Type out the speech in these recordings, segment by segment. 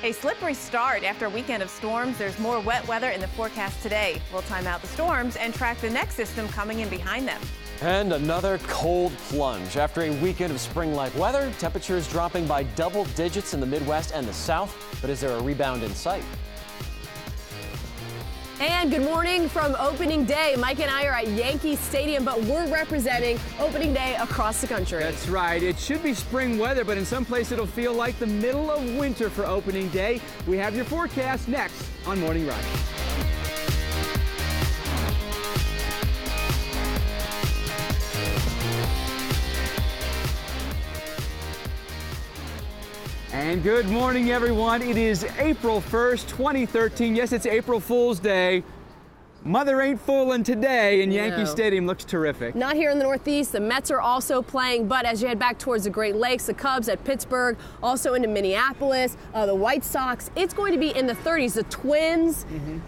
A slippery start after a weekend of storms. There's more wet weather in the forecast today. We'll time out the storms and track the next system coming in behind them. And another cold plunge. After a weekend of spring-like weather, temperatures dropping by double digits in the Midwest and the South. But is there a rebound in sight? And good morning from opening day. Mike and I are at Yankee Stadium, but we're representing opening day across the country. That's right. It should be spring weather, but in some places it'll feel like the middle of winter for opening day. We have your forecast next on Morning Rush. And good morning, everyone. It is April 1st, 2013. Yes, it's April Fool's Day. Mother ain't fooling today, and Yankee Stadium looks terrific. Not here in the Northeast. The Mets are also playing, but as you head back towards the Great Lakes, the Cubs at Pittsburgh, also into Minneapolis, the White Sox, it's going to be in the 30s. The Twins,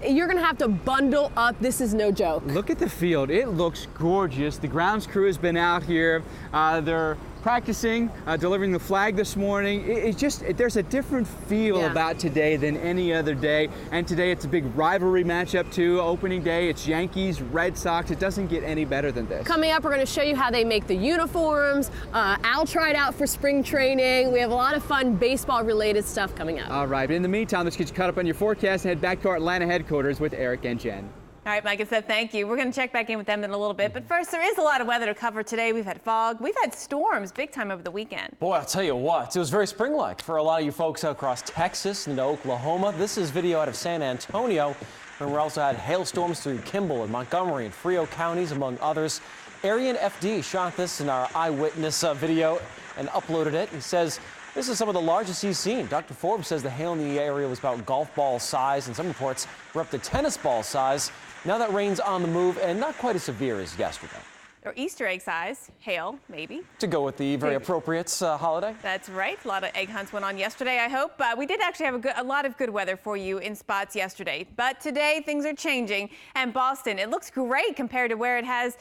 you're going to have to bundle up. This is no joke. Look at the field. It looks gorgeous. The grounds crew has been out here. They're practicing, delivering the flag this morning. It's just, there's a different feel about today than any other day. And today it's a big rivalry matchup too. Opening day, it's Yankees, Red Sox. It doesn't get any better than this. Coming up, we're going to show you how they make the uniforms. Al tried out for spring training. We have a lot of fun baseball related stuff coming up. All right, but in the meantime, let's get you caught up on your forecast and head back to our Atlanta headquarters with Eric and Jen. All right, Mike and Seth, thank you. We're going to check back in with them in a little bit. But first, there is a lot of weather to cover today. We've had fog. We've had storms big time over the weekend. Boy, I'll tell you what, it was very spring-like for a lot of you folks across Texas and Oklahoma. This is video out of San Antonio, where we also had hailstorms through Kimball and Montgomery and Frio counties, among others. Arian FD shot this in our eyewitness video and uploaded it. He says this is some of the largest he's seen. Dr. Forbes says the hail in the area was about golf ball size, and some reports were up to tennis ball size. Now that rain's on the move and not quite as severe as yesterday. Or Easter egg size, hail, maybe. To go with the very appropriate holiday. That's right. A lot of egg hunts went on yesterday, I hope. We did actually have a lot of good weather for you in spots yesterday. But today, things are changing. And Boston, it looks great compared to where it has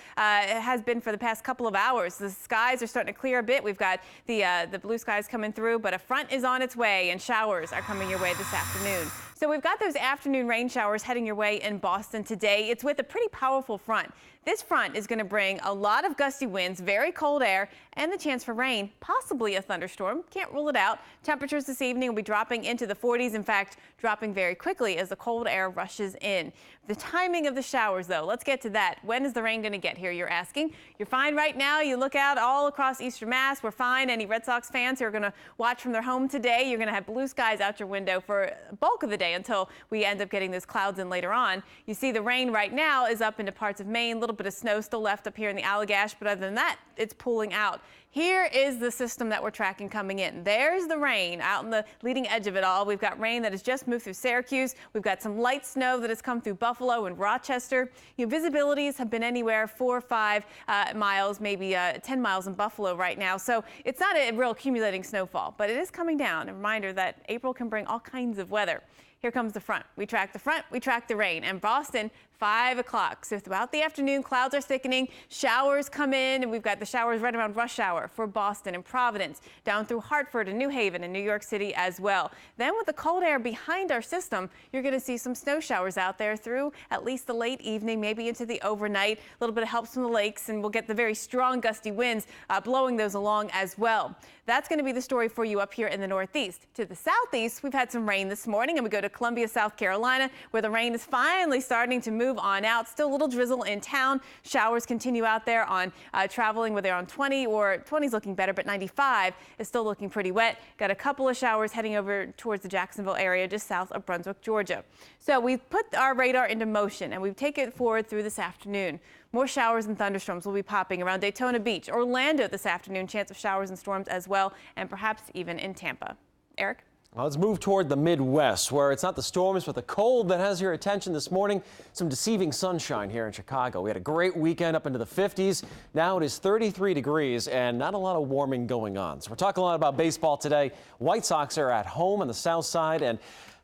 been for the past couple of hours. The skies are starting to clear a bit. We've got the blue skies coming through, but a front is on its way, and showers are coming your way this afternoon. So we've got those afternoon rain showers heading your way in Boston today. It's with a pretty powerful front. This front is going to bring a lot of gusty winds, very cold air, and the chance for rain, possibly a thunderstorm. Can't rule it out. Temperatures this evening will be dropping into the 40s. In fact, dropping very quickly as the cold air rushes in. The timing of the showers, though, let's get to that. When is the rain going to get here, you're asking? You're fine right now. You look out all across Eastern Mass. We're fine. Any Red Sox fans who are going to watch from their home today, you're going to have blue skies out your window for the bulk of the day until we end up getting those clouds in later on. You see the rain right now is up into parts of Maine. A little bit of snow still left up here in the Allagash, but other than that, it's pooling out. Here is the system that we're tracking coming in. There's the rain out on the leading edge of it all. We've got rain that has just moved through Syracuse. We've got some light snow that has come through Buffalo and Rochester. Visibilities have been anywhere 4 or 5 miles, maybe 10 miles in Buffalo right now. So it's not a real accumulating snowfall, but it is coming down. A reminder that April can bring all kinds of weather. Here comes the front. We track the front, we track the rain. And Boston, 5 o'clock. So throughout the afternoon, clouds are thickening, showers come in, and we've got the showers right around rush hour for Boston and Providence, down through Hartford and New Haven and New York City as well. Then with the cold air behind our system, you're going to see some snow showers out there through at least the late evening, maybe into the overnight. A little bit of help from the lakes, and we'll get the very strong gusty winds blowing those along as well. That's going to be the story for you up here in the Northeast. To the southeast, we've had some rain this morning, and we go to Columbia, South Carolina, where the rain is finally starting to move on out. Still a little drizzle in town. Showers continue out there on traveling, where they're on 20, or 20 is looking better, but 95 is still looking pretty wet. Got a couple of showers heading over towards the Jacksonville area, just south of Brunswick, Georgia. So we've put our radar into motion, and we've taken it forward through this afternoon. More showers and thunderstorms will be popping around Daytona Beach, Orlando this afternoon. Chance of showers and storms as well, and perhaps even in Tampa. Eric? Well, let's move toward the Midwest, where it's not the storms, but the cold that has your attention this morning. Some deceiving sunshine here in Chicago. We had a great weekend up into the 50s. Now it is 33 degrees and not a lot of warming going on. So we're talking a lot about baseball today. White Sox are at home on the south side, and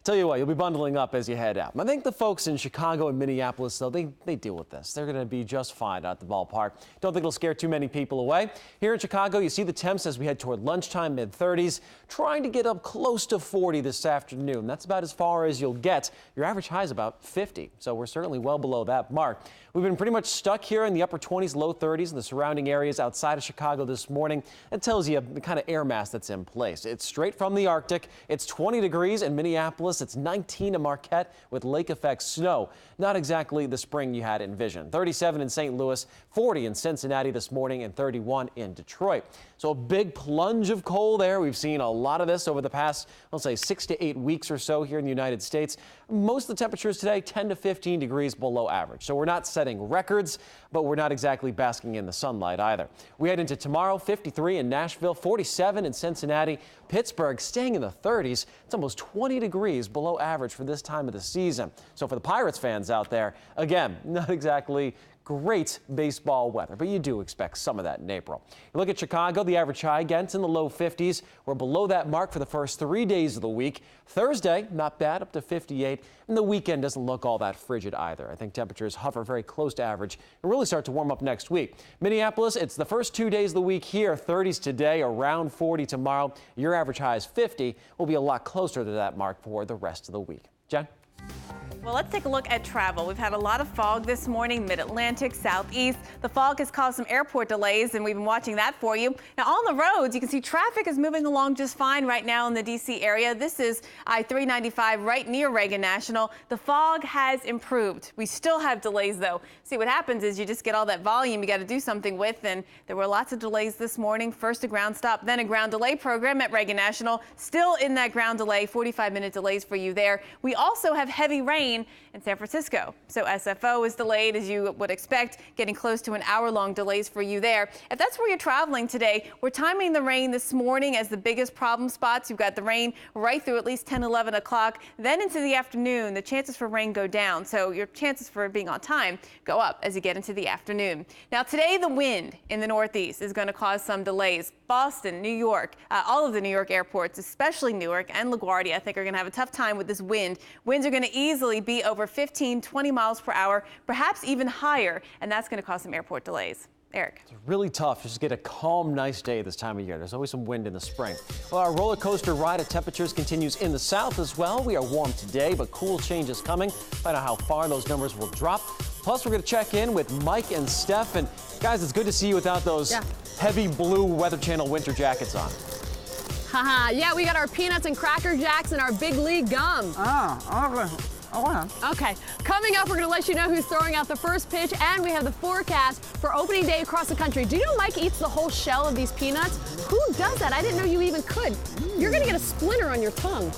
Tell you what, you'll be bundling up as you head out. I think the folks in Chicago and Minneapolis, though, they deal with this. They're going to be just fine at the ballpark. Don't think it'll scare too many people away. Here in Chicago, you see the temps as we head toward lunchtime, mid-30s, trying to get up close to 40 this afternoon. That's about as far as you'll get. Your average high is about 50, so we're certainly well below that mark. We've been pretty much stuck here in the upper 20s, low 30s in the surrounding areas outside of Chicago this morning. That tells you the kind of air mass that's in place. It's straight from the Arctic. It's 20 degrees in Minneapolis. It's 19 in Marquette with lake effect snow. Not exactly the spring you had envisioned. 37 in St. Louis, 40 in Cincinnati this morning, and 31 in Detroit. So a big plunge of cold air. We've seen a lot of this over the past, let's say, 6 to 8 weeks or so here in the United States. Most of the temperatures today, 10 to 15 degrees below average. So we're not setting records, but we're not exactly basking in the sunlight either. We head into tomorrow, 53 in Nashville, 47 in Cincinnati, Pittsburgh staying in the 30s. It's almost 20 degrees below average for this time of the season. So for the Pirates fans out there, again, not exactly great baseball weather, but you do expect some of that in April. You look at Chicago, the average high again, it's in the low 50s. We're below that mark for the first 3 days of the week. Thursday, not bad, up to 58, and the weekend doesn't look all that frigid either. I think temperatures hover very close to average and really start to warm up next week. Minneapolis, it's the first 2 days of the week here, 30s today, around 40 tomorrow. Your average high is 50. We'll be a lot closer to that mark for the rest of the week. Jen? Well, let's take a look at travel. We've had a lot of fog this morning, mid-Atlantic, southeast. The fog has caused some airport delays, and we've been watching that for you. Now, on the roads, you can see traffic is moving along just fine right now in the D.C. area. This is I-395 right near Reagan National. The fog has improved. We still have delays, though. See, what happens is you just get all that volume you got to do something with, and there were lots of delays this morning. First a ground stop, then a ground delay program at Reagan National. Still in that ground delay, 45-minute delays for you there. We also have heavy rain in San Francisco. So SFO is delayed, as you would expect, getting close to an hour-long delays for you there. If that's where you're traveling today, we're timing the rain this morning as the biggest problem spots. You've got the rain right through at least 10, 11 o'clock. Then into the afternoon, the chances for rain go down. So your chances for being on time go up as you get into the afternoon. Now today, the wind in the Northeast is going to cause some delays. Boston, New York, all of the New York airports, especially Newark and LaGuardia, I think are going to have a tough time with this wind. Winds are going to easily be over 15, 20 miles per hour, perhaps even higher, and that's going to cause some airport delays. Eric. It's really tough just to get a calm, nice day this time of year. There's always some wind in the spring. Well, our roller coaster ride of temperatures continues in the south as well. We are warm today, but cool changes coming. Find out how far those numbers will drop. Plus, we're going to check in with Mike and Steph. And guys, it's good to see you without those heavy blue Weather Channel winter jackets on. Haha, yeah, we got our peanuts and Cracker Jacks and our Big League gum. Okay, coming up, we're going to let you know who's throwing out the first pitch, and we have the forecast for opening day across the country. Do you know Mike eats the whole shell of these peanuts? Who does that? I didn't know you even could. You're going to get a splinter on your tongue.